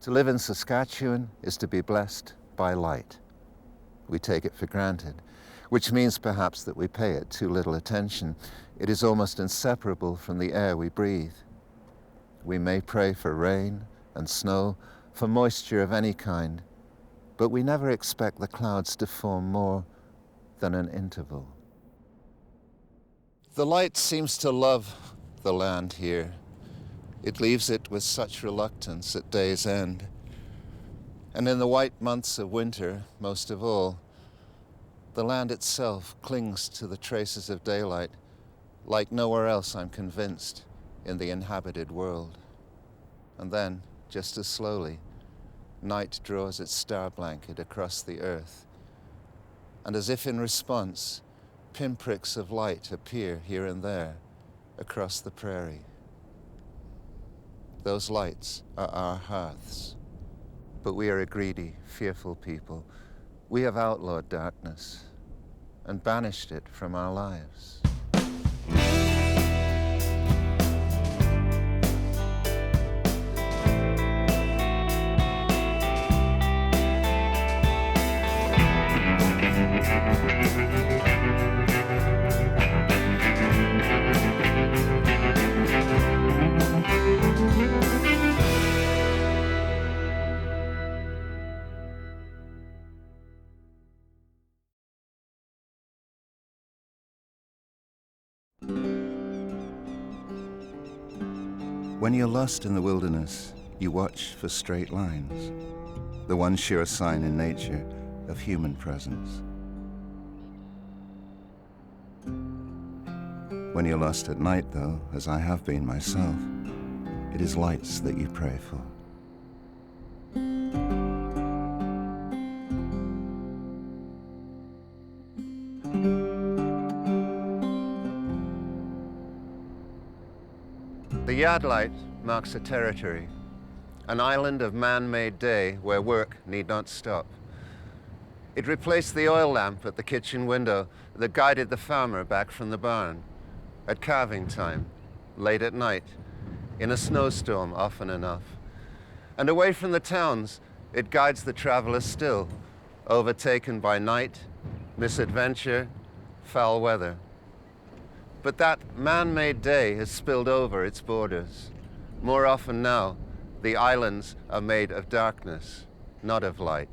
To live in Saskatchewan is to be blessed by light. We take it for granted, which means perhaps that we pay it too little attention. It is almost inseparable from the air we breathe. We may pray for rain and snow, for moisture of any kind, but we never expect the clouds to form more than an interval. The light seems to love the land here. It leaves it with such reluctance at day's end. And in the white months of winter, most of all, the land itself clings to the traces of daylight like nowhere else, I'm convinced, in the inhabited world. And then, just as slowly, night draws its star blanket across the earth. And as if in response, pinpricks of light appear here and there across the prairie. Those lights are our hearths. But we are a greedy, fearful people. We have outlawed darkness and banished it from our lives. When you're lost in the wilderness, you watch for straight lines, the one sure sign in nature of human presence. When you're lost at night, though, as I have been myself, it is lights that you pray for. The yard light marks a territory, an island of man-made day where work need not stop. It replaced the oil lamp at the kitchen window that guided the farmer back from the barn, at calving time, late at night, in a snowstorm often enough. And away from the towns, it guides the traveler still, overtaken by night, misadventure, foul weather. But that man-made day has spilled over its borders. More often now, the islands are made of darkness, not of light.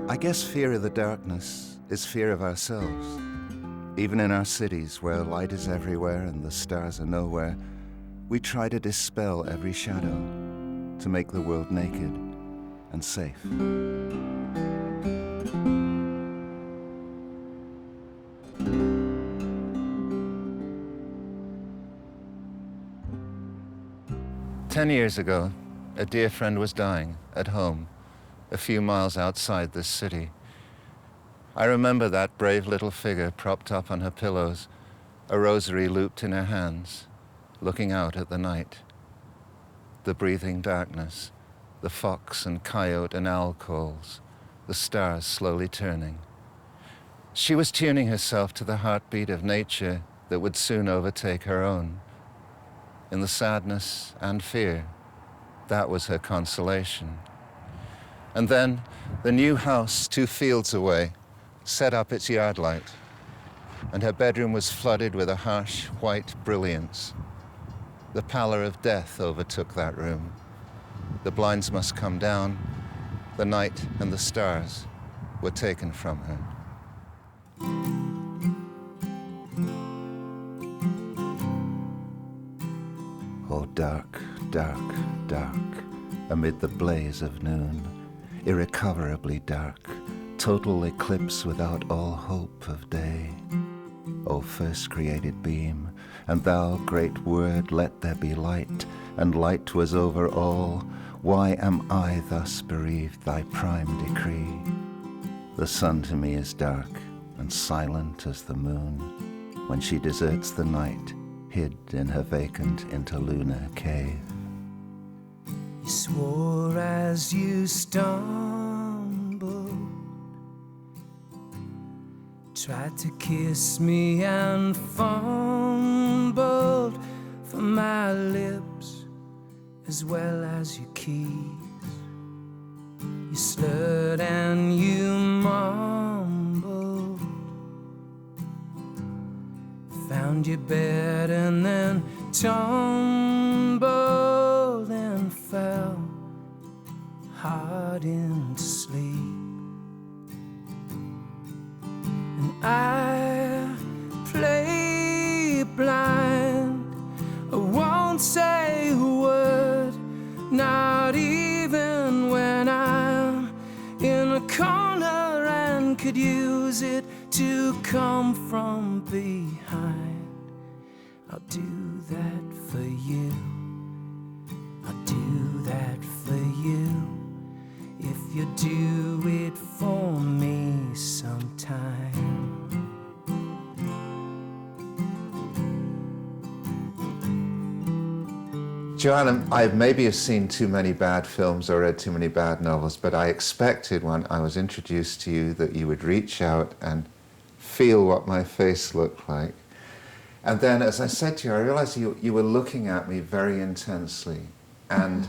I guess fear of the darkness is fear of ourselves. Even in our cities where light is everywhere and the stars are nowhere, we try to dispel every shadow to make the world naked and safe. "10 years ago, a dear friend was dying at home, a few miles outside this city. I remember that brave little figure propped up on her pillows, a rosary looped in her hands, looking out at the night. The breathing darkness, the fox and coyote and owl calls, the stars slowly turning. She was tuning herself to the heartbeat of nature that would soon overtake her own. In the sadness and fear, that was her consolation. And then the new house 2 fields away set up its yard light, and her bedroom was flooded with a harsh white brilliance. The pallor of death overtook that room. The blinds must come down. The night and the stars were taken from her. Oh, dark, dark, dark, amid the blaze of noon, irrecoverably dark, total eclipse without all hope of day. O first created beam, and thou, great word, let there be light, and light was over all. Why am I thus bereaved thy prime decree? The sun to me is dark, and silent as the moon. When she deserts the night, hid in her vacant interlunar cave. You swore as you stumbled, tried to kiss me and fumbled for my lips as well as your keys. You slurred and you mumbled, found your bed and then tumbled and fell hard into sleep. And I play blind, I won't say a word, not even when I'm in a corner and could use it to come from behind. I'll do that for you, I'll do that for you, if you do it for me sometime. Joanna, I maybe have seen too many bad films or read too many bad novels, but I expected when I was introduced to you that you would reach out and feel what my face looked like. And then, as I said to you, I realized you were looking at me very intensely. And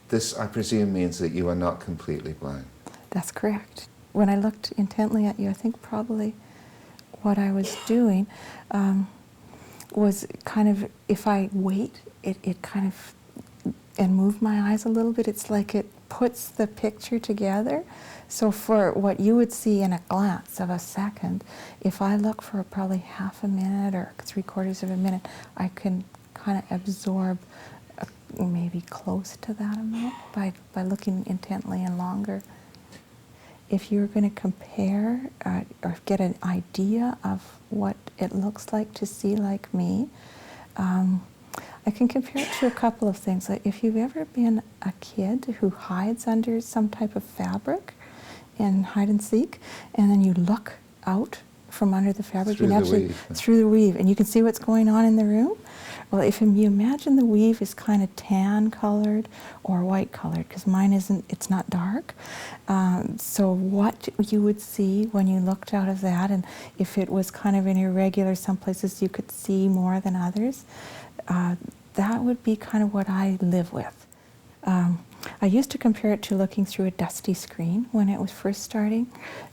this, I presume, means that you are not completely blind. That's correct. When I looked intently at you, I think probably what I was doing was kind of, if I wait, it kind of, and move my eyes a little bit, it's like it puts the picture together. So for what you would see in a glance of a second, if I look for probably half a minute or 3/4 of a minute, I can kind of absorb maybe close to that amount by looking intently and longer. If you're going to compare or get an idea of what it looks like to see like me, I can compare it to a couple of things. Like if you've ever been a kid who hides under some type of fabric in hide and seek, and then you look out from under the fabric, Through you the actually weave. through the weave, and you can see what's going on in the room. Well, if you imagine the weave is kind of tan colored or white colored, because mine isn't, it's not dark. So what you would see when you looked out of that, and if it was kind of an irregular, some places you could see more than others, that would be kind of what I live with. I used to compare it to looking through a dusty screen when it was first starting.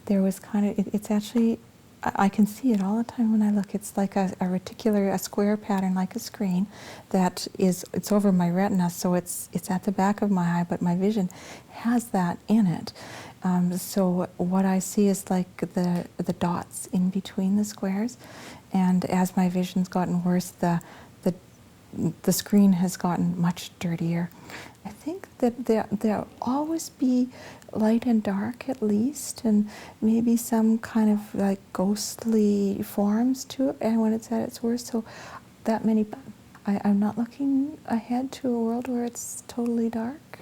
There was kind of, it's actually, I can see it all the time when I look. It's like a reticular, a square pattern like a screen that is, it's over my retina, so it's at the back of my eye, but my vision has that in it. So what I see is like the dots in between the squares, and as my vision's gotten worse, the screen has gotten much dirtier. I think that there'll always be light and dark at least, and maybe some kind of like ghostly forms to it, and when it's at its worst. So that many, I'm not looking ahead to a world where it's totally dark.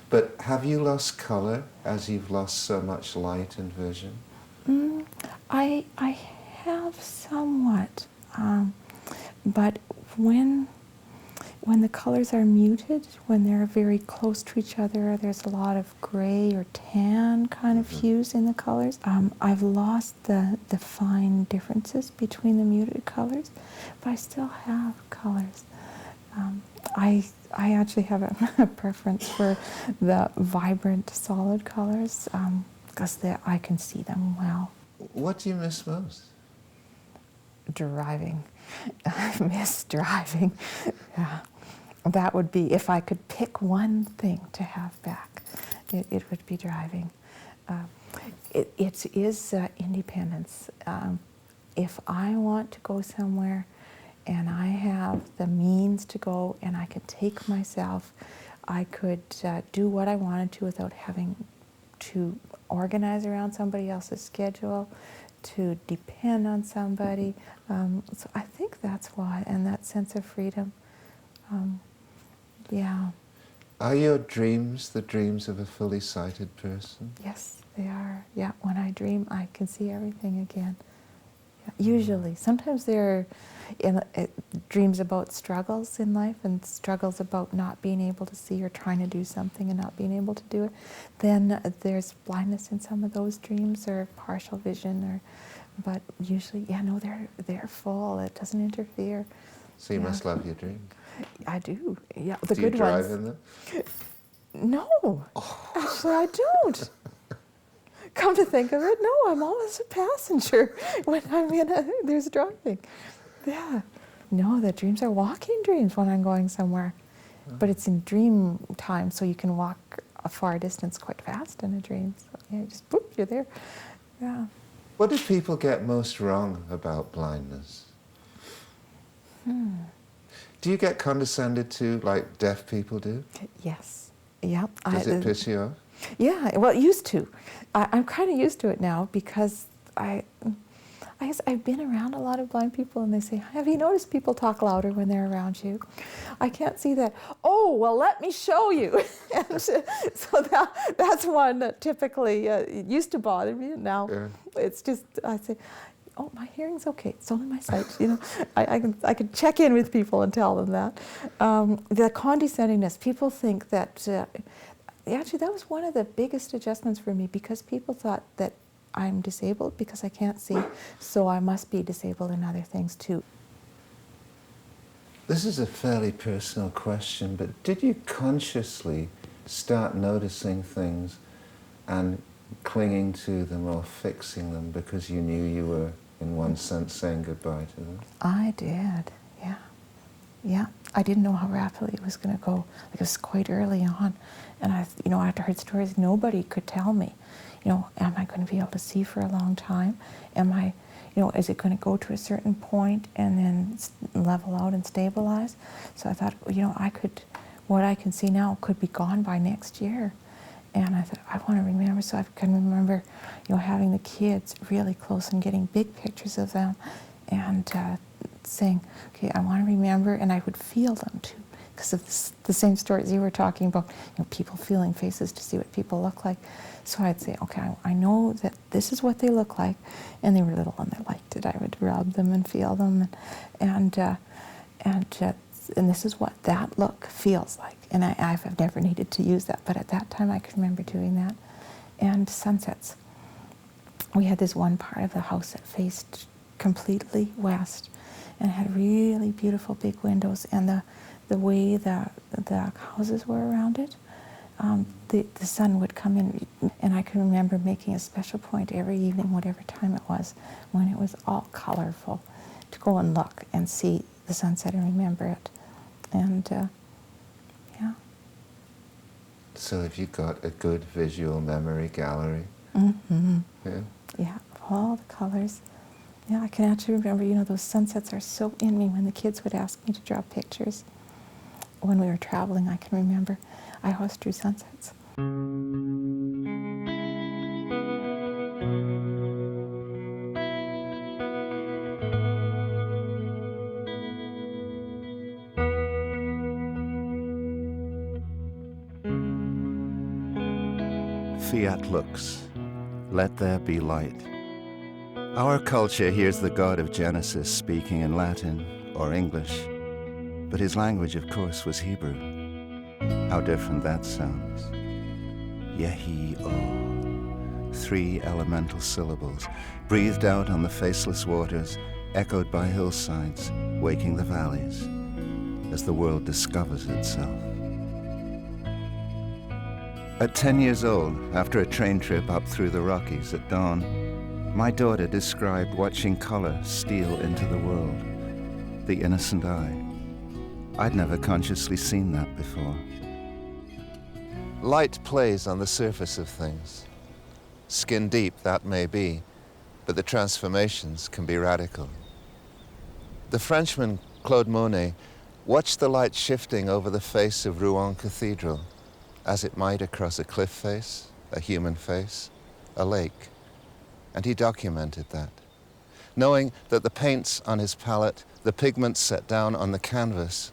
But have you lost color as you've lost so much light and vision? I have somewhat, but when the colors are muted, when they're very close to each other, there's a lot of gray or tan kind of hues in the colors. I've lost the fine differences between the muted colors, but I still have colors. I actually have a preference for the vibrant, solid colors because I can see them well. What do you miss most? Driving. I miss driving. Yeah. That would be, if I could pick one thing to have back, it would be driving. It is independence. If I want to go somewhere and I have the means to go and I could take myself, I could do what I wanted to without having to organize around somebody else's schedule, to depend on somebody. So I think that's why, and that sense of freedom. Yeah. Are your dreams the dreams of a fully sighted person? Yes, they are. Yeah, when I dream, I can see everything again. Usually. Sometimes they're dreams about struggles in life and struggles about not being able to see or trying to do something and not being able to do it. Then there's blindness in some of those dreams or partial vision, but usually, yeah, no, they're full. It doesn't interfere. So you must love your dreams. I do, yeah, the Do good you drive ones. in them? No, actually I don't. Come to think of it, no, I'm always a passenger when I'm there's driving. Yeah. No, the dreams are walking dreams when I'm going somewhere. But it's in dream time, so you can walk a far distance quite fast in a dream. So yeah, just boop, you're there. Yeah. What do people get most wrong about blindness? Do you get condescended to like deaf people do? Yes. Yeah. Does it piss you off? Yeah, well, it used to. I'm kind of used to it now because I guess I've been around a lot of blind people and they say, have you noticed people talk louder when they're around you? I can't see that. Oh, well, let me show you. And so that's one that typically used to bother me, and now it's just, I say, oh, my hearing's okay. It's only my sight. You know, I can check in with people and tell them that. The condescendingness, people think that, actually that was one of the biggest adjustments for me, because people thought that I'm disabled because I can't see, so I must be disabled in other things too. This is a fairly personal question, but did you consciously start noticing things and clinging to them or fixing them because you knew you were, in one sense, saying goodbye to them? I did, yeah. Yeah, I didn't know how rapidly it was going to go. Like, it was quite early on. And after I heard stories, nobody could tell me, am I going to be able to see for a long time? Am I, is it going to go to a certain point and then level out and stabilize? So I thought, what I can see now could be gone by next year. And I thought, I want to remember, so I can remember, having the kids really close and getting big pictures of them and saying, okay, I want to remember, and I would feel them too. Because of the same stories you were talking about, people feeling faces to see what people look like. So I'd say, okay, I know that this is what they look like, and they were little and they liked it. I would rub them and feel them, and this is what that look feels like. And I've never needed to use that, but at that time I could remember doing that. And sunsets. We had this one part of the house that faced completely west, and had really beautiful big windows, and the way the houses were around it, the sun would come in, and I can remember making a special point every evening, whatever time it was, when it was all colorful, to go and look and see the sunset and remember it. And yeah. So have you got a good visual memory gallery? Mm-hmm. Yeah. Yeah, all the colors. Yeah, I can actually remember, those sunsets are so in me. When the kids would ask me to draw pictures when we were traveling, I can remember I always drew sunsets. Fiat lux, let there be light. Our culture hears the God of Genesis speaking in Latin or English, but his language, of course, was Hebrew. How different that sounds. Yehi-O, 3 elemental syllables, breathed out on the faceless waters, echoed by hillsides, waking the valleys, as the world discovers itself. At 10 years old, after a train trip up through the Rockies at dawn, my daughter described watching color steal into the world, the innocent eye. I'd never consciously seen that before. Light plays on the surface of things. Skin deep, that may be, but the transformations can be radical. The Frenchman Claude Monet watched the light shifting over the face of Rouen Cathedral, as it might across a cliff face, a human face, a lake. And he documented that, knowing that the paints on his palette, the pigments set down on the canvas,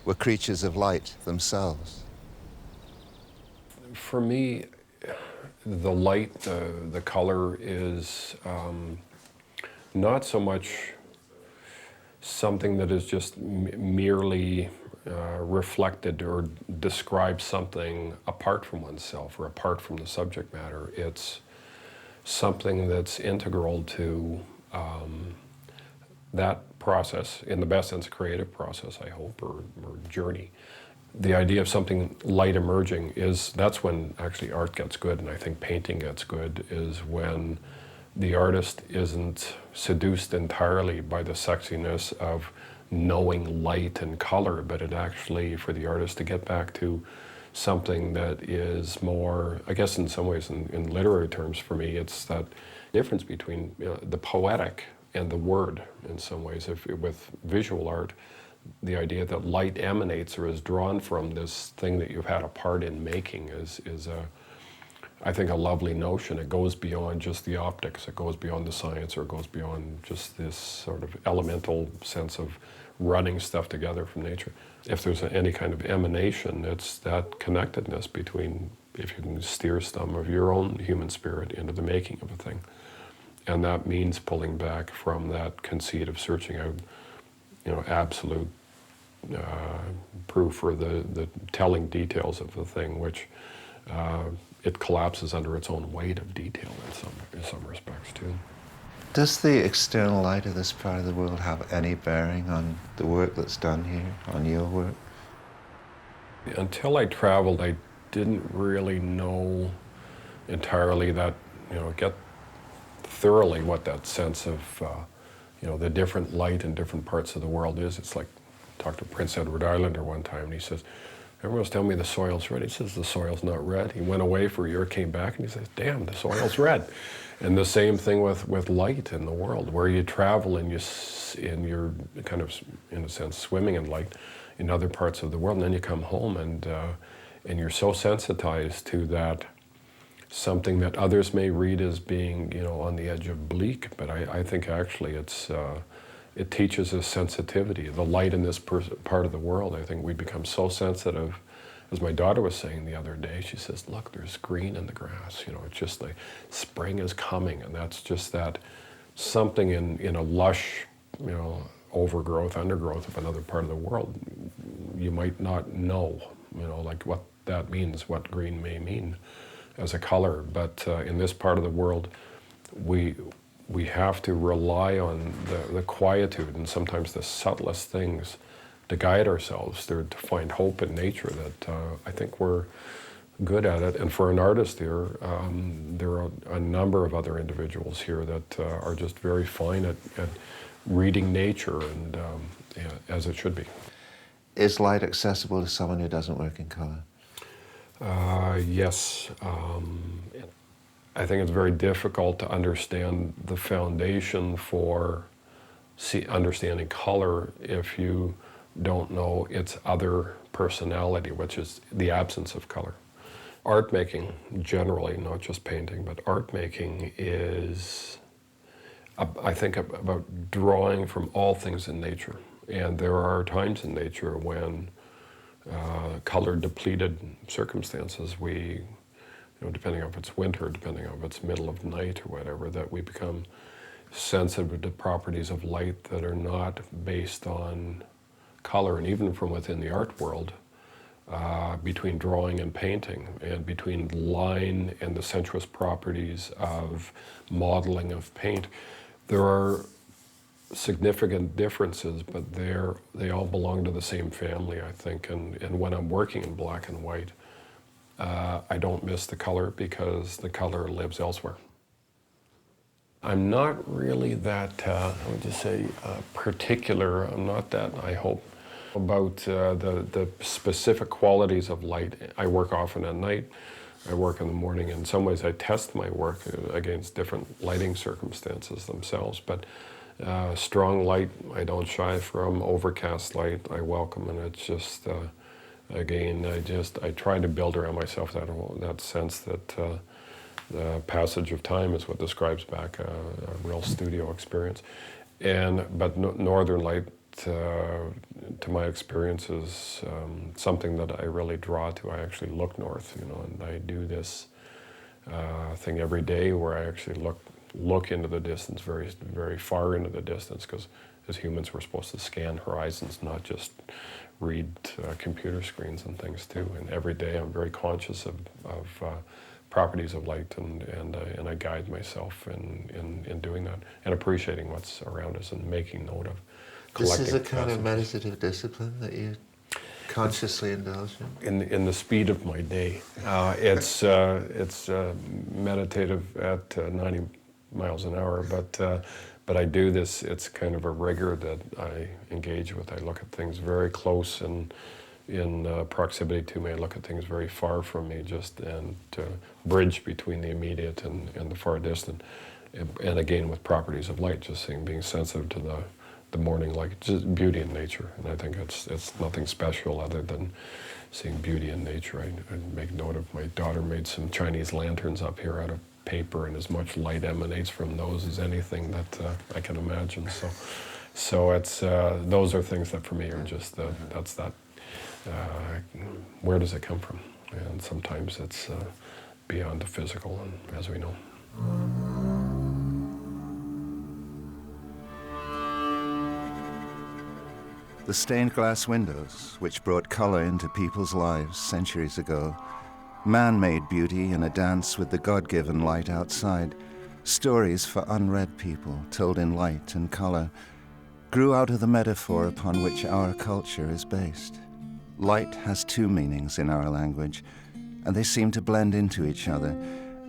were creatures of light themselves. For me, the light, the color is Not so much something that is just merely reflected or describes something apart from oneself or apart from the subject matter. It's something that's integral to that process, in the best sense, creative process, I hope, or journey. The idea of something light emerging that's when actually art gets good, and I think painting gets good, is when the artist isn't seduced entirely by the sexiness of knowing light and color, but it actually, for the artist to get back to something that is more, I guess in some ways, in literary terms for me, it's that difference between the poetic and the word in some ways. With visual art, the idea that light emanates or is drawn from this thing that you've had a part in making is I think, a lovely notion. It goes beyond just the optics, it goes beyond the science, or it goes beyond just this sort of elemental sense of running stuff together from nature. If there's any kind of emanation, it's that connectedness between, if you can steer some of your own human spirit into the making of a thing. And that means pulling back from that conceit of searching out, absolute proof or the telling details of the thing, which it collapses under its own weight of detail in some respects too. Does the external light of this part of the world have any bearing on the work that's done here, on your work? Until I traveled, I didn't really know entirely that, get thoroughly what that sense of, the different light in different parts of the world is. It's like, I talked to Prince Edward Islander one time, and he says, everyone's telling me the soil's red. He says, the soil's not red. He went away for a year, came back, and he says, damn, the soil's red. And the same thing with light in the world, where you travel and you're kind of, in a sense, swimming in light in other parts of the world, and then you come home and you're so sensitized to that, something that others may read as being, on the edge of bleak, but I think actually it teaches us sensitivity. The light in this part of the world, I think we become so sensitive. As my daughter was saying the other day, she says, look, there's green in the grass. It's just like spring is coming, and that's just that something in a lush, overgrowth, undergrowth of another part of the world. You might not know, like what that means, what green may mean as a color, but in this part of the world, we have to rely on the quietude and sometimes the subtlest things to guide ourselves, to find hope in nature, that I think we're good at it. And for an artist here, there are a number of other individuals here that are just very fine at reading nature, and as it should be. Is light accessible to someone who doesn't work in color? Yes. I think it's very difficult to understand the foundation for understanding color if you don't know its other personality, which is the absence of color. Art making, generally, not just painting, but art making is, I think, about drawing from all things in nature. And there are times in nature when color-depleted circumstances, depending on if it's winter, depending on if it's middle of night or whatever, that we become sensitive to properties of light that are not based on color. And even from within the art world, between drawing and painting, and between line and the sensuous properties of modeling of paint, there are significant differences, but they all belong to the same family, I think. And when I'm working in black and white, I don't miss the color because the color lives elsewhere. I'm not really that, I would just say, particular. I'm not that, I hope, about the specific qualities of light. I work often at night. I work in the morning. In some ways, I test my work against different lighting circumstances themselves. But strong light, I don't shy from. Overcast light, I welcome. And it's just, again, I try to build around myself that sense that the passage of time is what describes back a real studio experience. But northern light, to my experience, is something that I really draw to. I actually look north, and I do this thing every day where I actually look look into the distance, very, very far into the distance, because as humans we're supposed to scan horizons, not just read computer screens and things too. And every day I'm very conscious of properties of light, and I guide myself in doing that, and appreciating what's around us and making note of. This is a kind of meditative discipline that you consciously indulge in the speed of my day. It's meditative at 90 miles an hour, but I do this. It's kind of a rigor that I engage with. I look at things very close and in proximity to me. I look at things very far from me, and to bridge between the immediate and the far distant. And again, with properties of light, just being sensitive to the morning light, just beauty in nature. And I think it's nothing special other than seeing beauty in nature. I make note of, my daughter made some Chinese lanterns up here out of paper, and as much light emanates from those as anything that I can imagine. So it's those are things that for me are just that's that. Where does it come from? And sometimes it's beyond the physical, and as we know. The stained glass windows, which brought color into people's lives centuries ago, man-made beauty in a dance with the God-given light outside, stories for unread people told in light and color, grew out of the metaphor upon which our culture is based. Light has two meanings in our language, and they seem to blend into each other,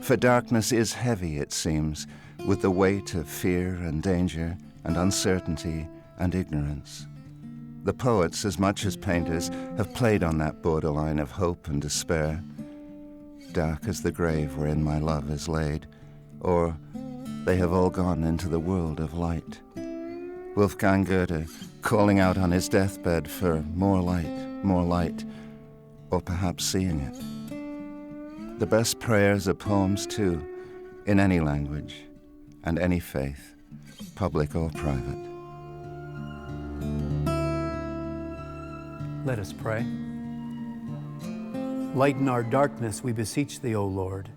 for darkness is heavy, it seems, with the weight of fear and danger and uncertainty and ignorance. The poets, as much as painters, have played on that borderline of hope and despair. Dark as the grave wherein my love is laid, or they have all gone into the world of light. Wolfgang Goethe calling out on his deathbed for more light, or perhaps seeing it. The best prayers are poems too, in any language and any faith, public or private. Let us pray. Lighten our darkness, we beseech thee, O Lord,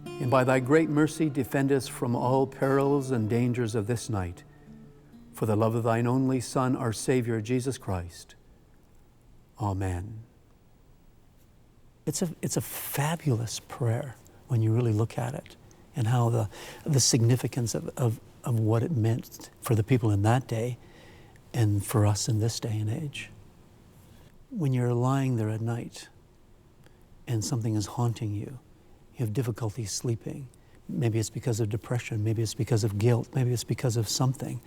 and by thy great mercy defend us from all perils and dangers of this night, for the love of thine only Son, our Savior, Jesus Christ. Amen. It's a fabulous prayer when you really look at it, and how the significance of what it meant for the people in that day and for us in this day and age. When you're lying there at night and something is haunting you, you have difficulty sleeping. Maybe it's because of depression, maybe it's because of guilt, maybe it's because of something.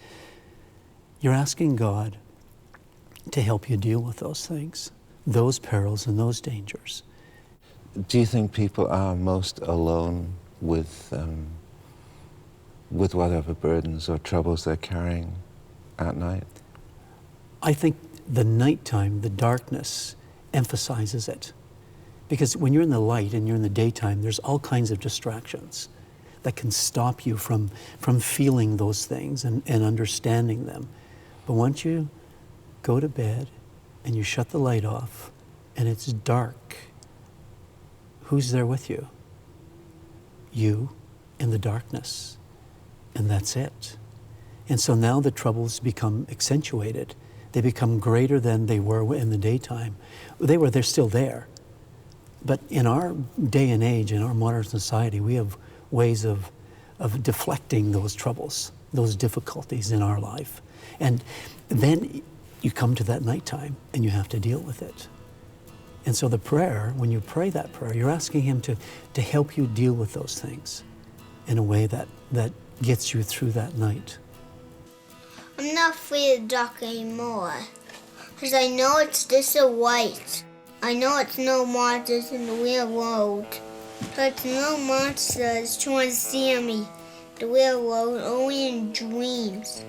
You're asking God to help you deal with those things, those perils and those dangers. Do you think people are most alone with whatever burdens or troubles they're carrying at night? I think the nighttime, the darkness, emphasizes it. Because when you're in the light and you're in the daytime, there's all kinds of distractions that can stop you from feeling those things and understanding them. But once you go to bed and you shut the light off and it's dark, who's there with you? You in the darkness. And that's it. And so now the troubles become accentuated. They become greater than they were in the daytime. They're still there. But in our day and age, in our modern society, we have ways of deflecting those troubles, those difficulties in our life. And then you come to that nighttime and you have to deal with it. And so the prayer, when you pray that prayer, you're asking him to help you deal with those things in a way that gets you through that night. I'm not afraid of dark anymore, because I know it's just a white. I know it's no monsters in the real world. So it's no monsters trying to steal me. The real world, only in dreams.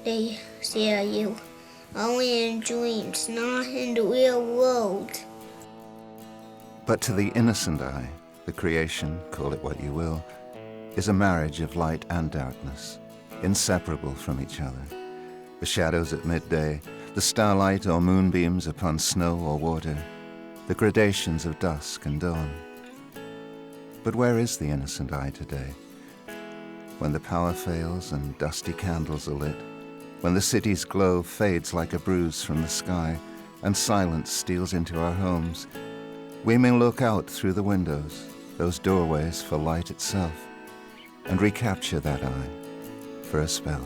They steal you. Only in dreams, not in the real world. But to the innocent eye, the creation, call it what you will, is a marriage of light and darkness, inseparable from each other. The shadows at midday, the starlight or moonbeams upon snow or water, the gradations of dusk and dawn. But where is the innocent eye today? when the power fails and dusty candles are lit, when the city's glow fades like a bruise from the sky and silence steals into our homes, we may look out through the windows, those doorways for light itself, and recapture that eye for a spell.